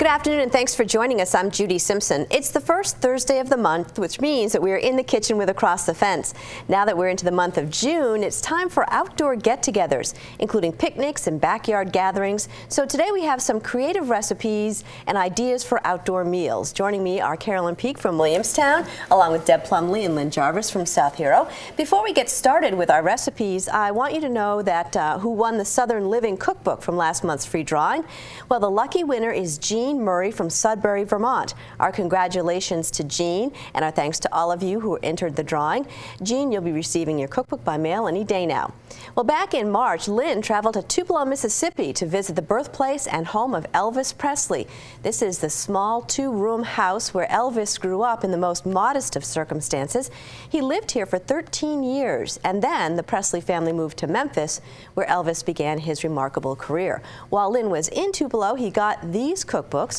afternoon and thanks for joining us. I'm Judy Simpson. It's the first Thursday of the month, which means that we're in the kitchen with Across the Fence. Now that we're into the month of June, it's time for outdoor get-togethers, including picnics and backyard gatherings. So today we have some creative recipes and ideas for outdoor meals. Joining me are Carolyn Peak from Williamstown, along with Deb Plumley and Lynn Jarvis from South Hero. Before we get started with our recipes, I want you to know that who won the Southern Living Cookbook from last month's free drawing. Well, the lucky winner is Jean Murray from Sudbury, Vermont. Our congratulations to Jean, and our thanks to all of you who entered the drawing. Jean, you'll be receiving your cookbook by mail any day now. Well, back in March, Lynn traveled to Tupelo, Mississippi to visit the birthplace and home of Elvis Presley. This is the small two-room house where Elvis grew up in the most modest of circumstances. He lived here for 13 years, and then the Presley family moved to Memphis, where Elvis began his remarkable career. While Lynn was in Tupelo, he got these cookbooks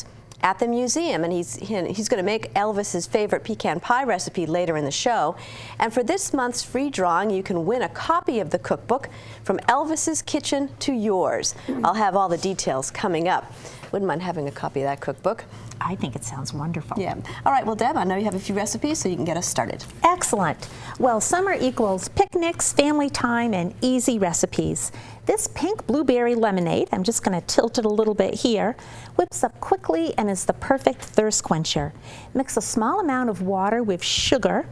at the museum, and he's going to make Elvis's favorite pecan pie recipe later in the show. And for this month's free drawing, you can win a copy of the cookbook, From Elvis's Kitchen to Yours. I'll have all the details coming up. Wouldn't mind having a copy of that cookbook. I think it sounds wonderful. Yeah. All right, well, Deb, I know you have a few recipes, so you can get us started. Excellent. Well, summer equals picnics, family time, and easy recipes. This pink blueberry lemonade, I'm just going to tilt it a little bit here, whips up quickly and is the perfect thirst quencher. Mix a small amount of water with sugar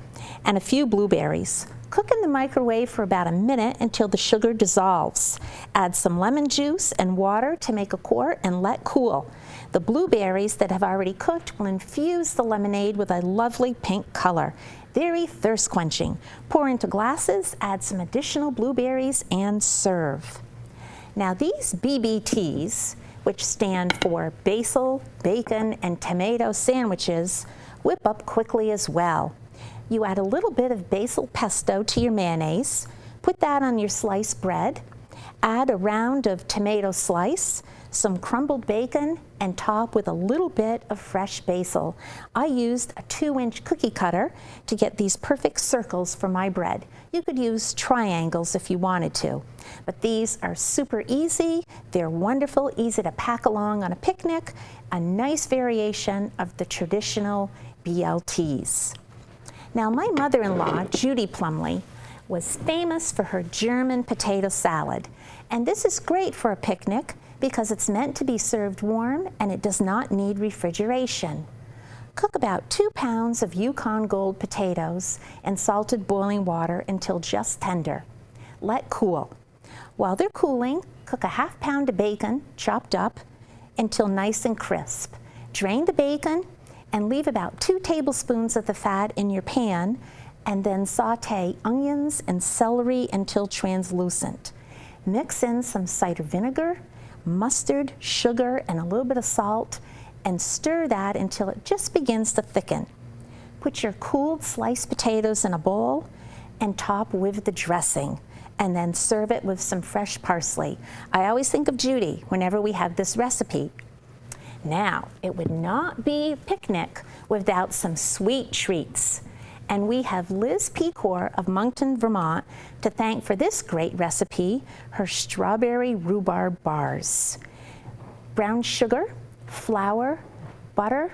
and a few blueberries. Cook in the microwave for about a minute until the sugar dissolves. Add some lemon juice and water to make a quart and let cool. The blueberries that have already cooked will infuse the lemonade with a lovely pink color. Very thirst quenching. Pour into glasses, add some additional blueberries, and serve. Now these BBTs, which stand for basil, bacon, and tomato sandwiches, whip up quickly as well. You add a little bit of basil pesto to your mayonnaise, put that on your sliced bread, add a round of tomato slice, some crumbled bacon, and top with a little bit of fresh basil. I used a 2-inch cookie cutter to get these perfect circles for my bread. You could use triangles if you wanted to, but these are super easy. They're wonderful, easy to pack along on a picnic, a nice variation of the traditional BLTs. Now, my mother-in-law, Judy Plumley, was famous for her German potato salad, and this is great for a picnic because it's meant to be served warm and it does not need refrigeration. Cook about 2 pounds of Yukon Gold potatoes in salted boiling water until just tender. Let cool. While they're cooling, cook a ½ pound of bacon, chopped up, until nice and crisp. Drain the bacon and leave about 2 tablespoons of the fat in your pan, and then saute onions and celery until translucent. Mix in some cider vinegar, mustard, sugar, and a little bit of salt, and stir that until it just begins to thicken. Put your cooled sliced potatoes in a bowl and top with the dressing, and then serve it with some fresh parsley. I always think of Judy whenever we have this recipe. Now, it would not be a picnic without some sweet treats. And we have Liz Pecor of Moncton, Vermont, to thank for this great recipe, her strawberry rhubarb bars. Brown sugar, flour, butter,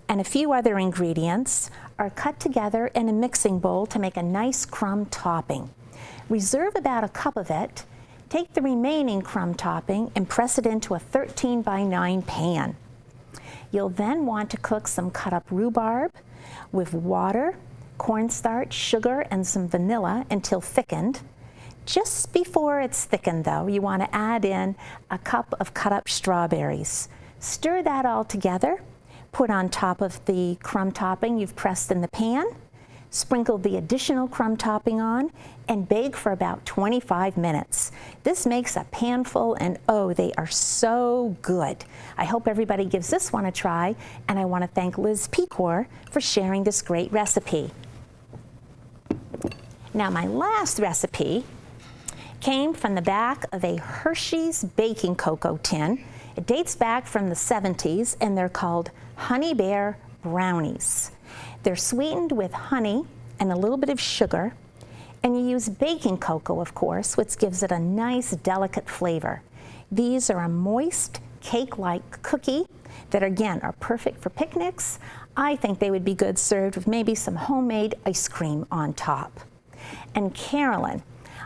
and a few other ingredients are cut together in a mixing bowl to make a nice crumb topping. Reserve about a cup of it. Take the remaining crumb topping and press it into a 13 by 9 pan. You'll then want to cook some cut up rhubarb with water, cornstarch, sugar, and some vanilla until thickened. Just before it's thickened though, you want to add in a cup of cut up strawberries. Stir that all together, put on top of the crumb topping you've pressed in the pan, sprinkle the additional crumb topping on, and bake for about 25 minutes. This makes a panful, and oh, they are so good. I hope everybody gives this one a try, and I want to thank Liz Pecor for sharing this great recipe. Now, my last recipe came from the back of a Hershey's baking cocoa tin. It dates back from the 70s, and they're called Honey Bear Brownies. They're sweetened with honey and a little bit of sugar, and you use baking cocoa, of course, which gives it a nice, delicate flavor. These are a moist, cake-like cookie that, again, are perfect for picnics. I think they would be good served with maybe some homemade ice cream on top. And Carolyn,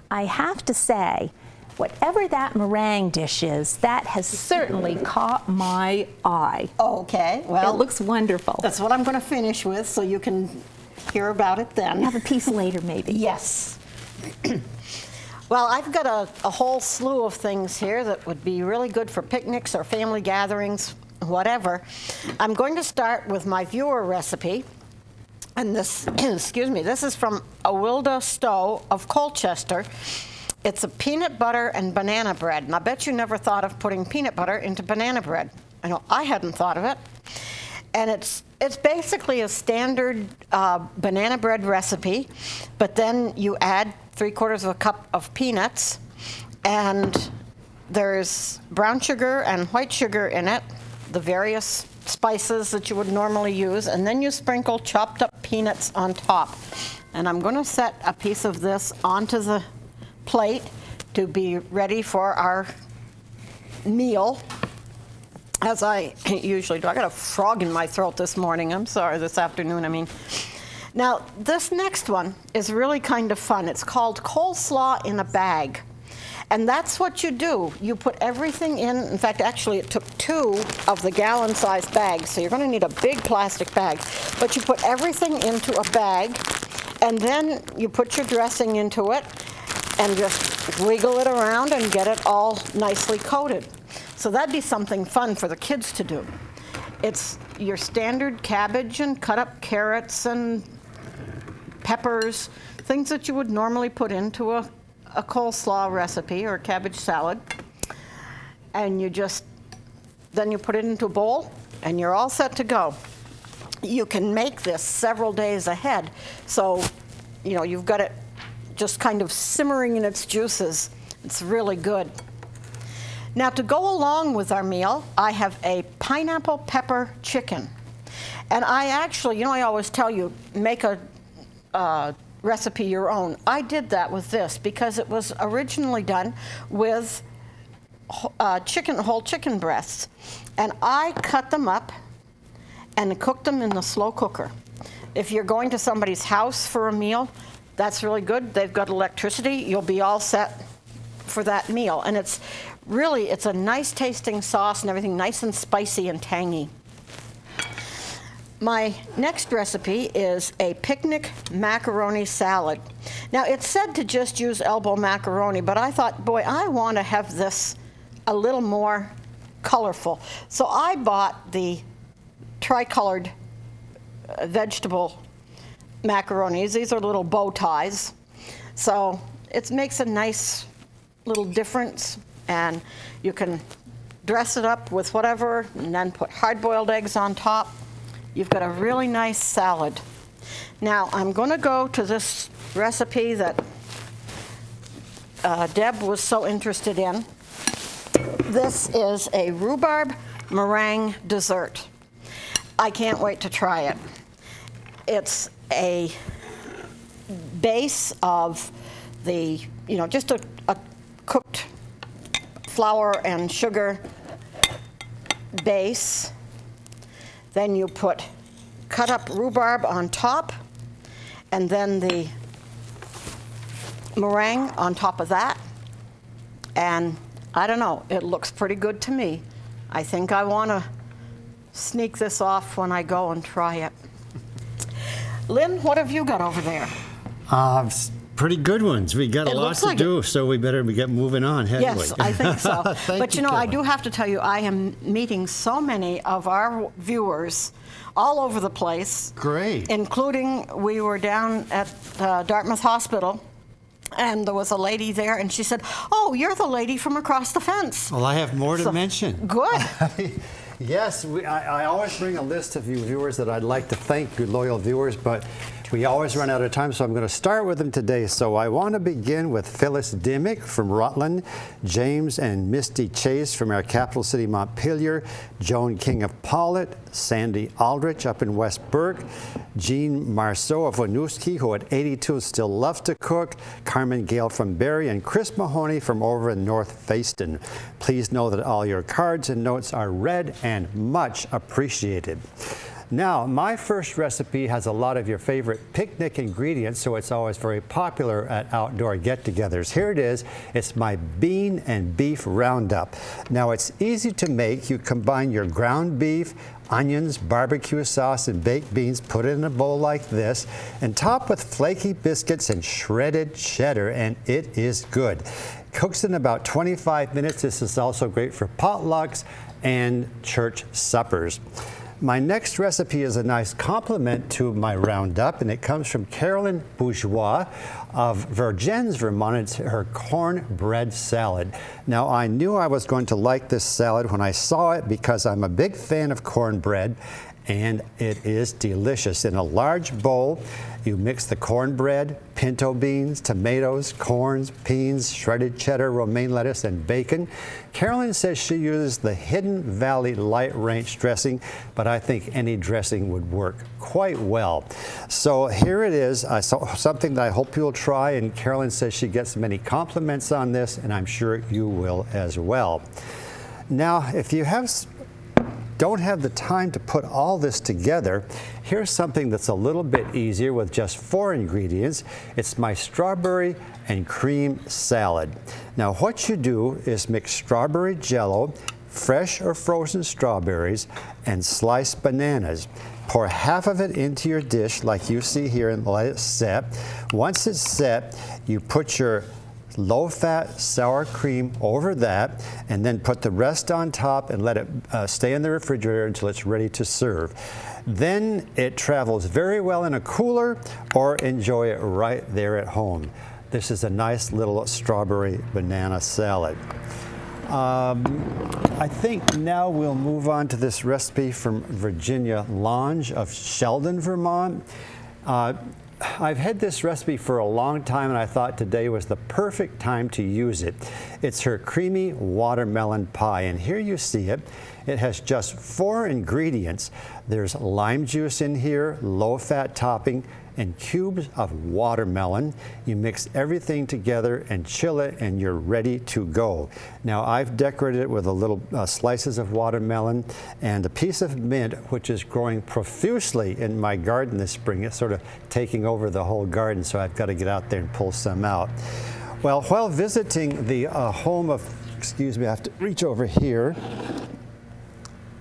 I have to say, whatever that meringue dish is, that has certainly caught my eye. Okay, well, It looks wonderful. that's what I'm going to finish with, so you can hear about it then. Have a piece later, maybe. Yes. Well, I've got a whole slew of things here that would be really good for picnics or family gatherings, whatever. I'm going to start with my viewer recipe. And this, excuse me, this is from Awilda Stowe of Colchester. It's a peanut butter and banana bread. And I bet you never thought of putting peanut butter into banana bread. I know I hadn't thought of it. And it's basically a standard banana bread recipe, but then you add 3/4 of a cup of peanuts, and there's brown sugar and white sugar in it, the various spices that you would normally use, and then you sprinkle chopped up peanuts on top. And I'm going to set a piece of this onto the plate to be ready for our meal, as I usually do. I got a frog in my throat this morning. I'm sorry, this afternoon, I mean. Now, this next one is really kind of fun. It's called coleslaw in a bag. And that's what you do. You put everything in fact, actually, it took 2 of the gallon-sized bags, so you're going to need a big plastic bag. But you put everything into a bag, and then you put your dressing into it, and just wiggle it around and get it all nicely coated. So that'd be something fun for the kids to do. It's your standard cabbage and cut up carrots and peppers, things that you would normally put into a coleslaw recipe or a cabbage salad. And then you put it into a bowl and you're all set to go. You can make this several days ahead. So, you've got it just kind of simmering in its juices. It's really good. Now, to go along with our meal, I have a pineapple pepper chicken. And I actually, I always tell you, make a recipe your own. I did that with this because it was originally done with whole chicken breasts. And I cut them up and cooked them in the slow cooker. If you're going to somebody's house for a meal, that's really good. They've got electricity. You'll be all set for that meal. And it's a nice tasting sauce and everything, nice and spicy and tangy. My next recipe is a picnic macaroni salad. Now, it's said to just use elbow macaroni, but I thought, boy, I want to have this a little more colorful. So I bought the tricolored vegetable macaronis. These are little bow ties. So it makes a nice little difference, and you can dress it up with whatever and then put hard-boiled eggs on top. You've got a really nice salad. Now, I'm going to go to this recipe that Deb was so interested in. This is a rhubarb meringue dessert. I can't wait to try it. It's a base of just a cooked flour and sugar base. Then you put cut up rhubarb on top, and then the meringue on top of that. And I don't know, it looks pretty good to me. I think I want to sneak this off when I go and try it. Lynn, what have you got over there? Pretty good ones. We got a lot to do, so we better get moving on, haven't we? Yes, I think so. But you, I do have to tell you, I am meeting so many of our viewers all over the place. Great. Including, we were down at Dartmouth Hospital, and there was a lady there, and she said, "Oh, you're the lady from across the fence." Well, I have more to mention. Good. Yes, I always bring a list of you viewers that I'd like to thank, you loyal viewers, but We always run out of time, so I'm going to start with them today. So I want to begin with Phyllis Dimmick from Rutland, James and Misty Chase from our capital city, Montpelier, Joan King of Paulet, Sandy Aldrich up in West Burke, Jean Marceau of Winooski, who at 82 still loves to cook, Carmen Gale from Barrie, and Chris Mahoney from over in North Fayston. Please know that all your cards and notes are read and much appreciated. Now, my first recipe has a lot of your favorite picnic ingredients, so it's always very popular at outdoor get-togethers. Here it is. It's my bean and beef roundup. Now, it's easy to make. You combine your ground beef, onions, barbecue sauce, and baked beans, put it in a bowl like this, and top with flaky biscuits and shredded cheddar, and it is good. Cooks in about 25 minutes. This is also great for potlucks and church suppers. My next recipe is a nice complement to my roundup, and it comes from Carolyn Bourgeois of Vergennes, Vermont. It's her cornbread salad. Now, I knew I was going to like this salad when I saw it because I'm a big fan of cornbread, and it is delicious. In a large bowl, you mix the cornbread, pinto beans, tomatoes, corns, peas, shredded cheddar, romaine lettuce, and bacon. Carolyn says she uses the Hidden Valley Light Ranch dressing, but I think any dressing would work quite well. So here it is, something that I hope you'll try, and Carolyn says she gets many compliments on this, and I'm sure you will as well. Now, if you don't have the time to put all this together, here's something that's a little bit easier with just 4 ingredients. It's my strawberry and cream salad. Now, what you do is mix strawberry jello, fresh or frozen strawberries, and sliced bananas. Pour half of it into your dish like you see here and let it set. Once it's set, you put your low-fat sour cream over that, and then put the rest on top and let it stay in the refrigerator until it's ready to serve. Then it travels very well in a cooler, or enjoy it right there at home. This is a nice little strawberry banana salad. I think now we'll move on to this recipe from Virginia Lange of Sheldon, Vermont. I've had this recipe for a long time, and I thought today was the perfect time to use it. It's her creamy watermelon pie, and here you see it. It has just 4 ingredients. There's lime juice in here, low-fat topping, and cubes of watermelon. You mix everything together and chill it, and you're ready to go. Now, I've decorated it with a little slices of watermelon and a piece of mint, which is growing profusely in my garden this spring. It's sort of taking over the whole garden, so I've got to get out there and pull some out. Well, while visiting the home of, excuse me, I have to reach over here,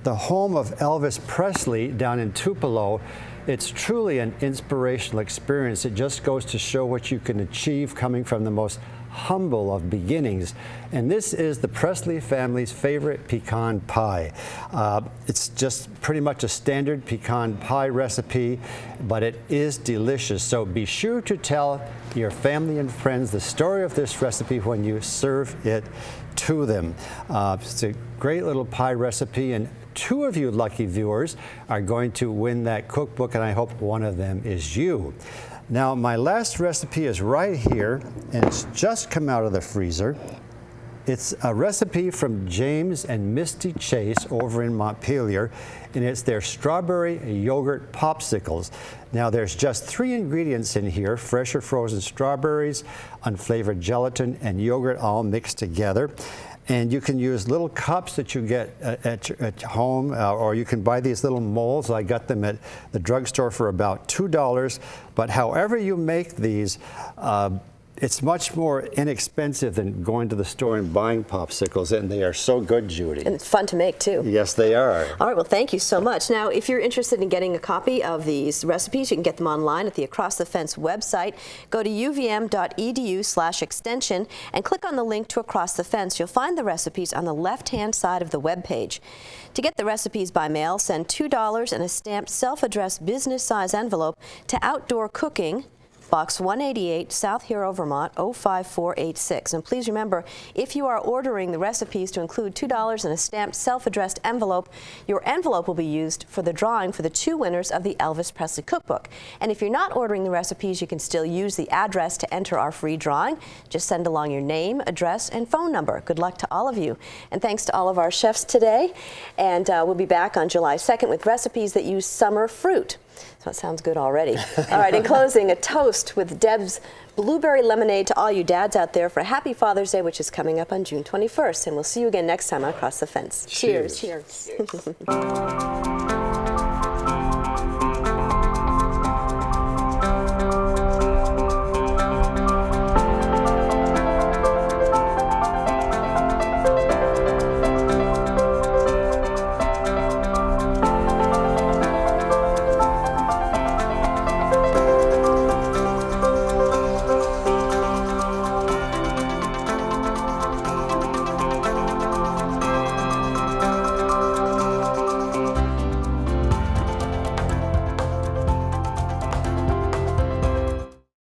the home of Elvis Presley down in Tupelo, it's truly an inspirational experience. It just goes to show what you can achieve coming from the most humble of beginnings. And this is the Presley family's favorite pecan pie. It's just pretty much a standard pecan pie recipe, but it is delicious. So be sure to tell your family and friends the story of this recipe when you serve it to them. It's a great little pie recipe, and 2 of you lucky viewers are going to win that cookbook, and I hope one of them is you. Now, my last recipe is right here, and it's just come out of the freezer. It's a recipe from James and Misty Chase over in Montpelier, and it's their strawberry yogurt popsicles. Now, there's just 3 ingredients in here: fresh or frozen strawberries, unflavored gelatin, and yogurt all mixed together. And you can use little cups that you get at home, or you can buy these little molds. I got them at the drugstore for about $2. But however you make these, it's much more inexpensive than going to the store and buying popsicles, and they are so good, Judy. And it's fun to make, too. Yes, they are. All right, well, thank you so much. Now, if you're interested in getting a copy of these recipes, you can get them online at the Across the Fence website. Go to uvm.edu/extension and click on the link to Across the Fence. You'll find the recipes on the left-hand side of the web page. To get the recipes by mail, send $2 in a stamped self-addressed business-size envelope to Outdoor Cooking, Box 188, South Hero, Vermont 05486. And please remember, if you are ordering the recipes to include $2 in a stamped self-addressed envelope, your envelope will be used for the drawing for the 2 winners of the Elvis Presley Cookbook. And if you're not ordering the recipes, you can still use the address to enter our free drawing. Just send along your name, address, and phone number. Good luck to all of you. And thanks to all of our chefs today. And we'll be back on July 2nd with recipes that use summer fruit. So it sounds good already. All right, in closing, a toast with Deb's Blueberry Lemonade to all you dads out there for Happy Father's Day, which is coming up on June 21st. And we'll see you again next time on Across the Fence. Cheers. Cheers. Cheers.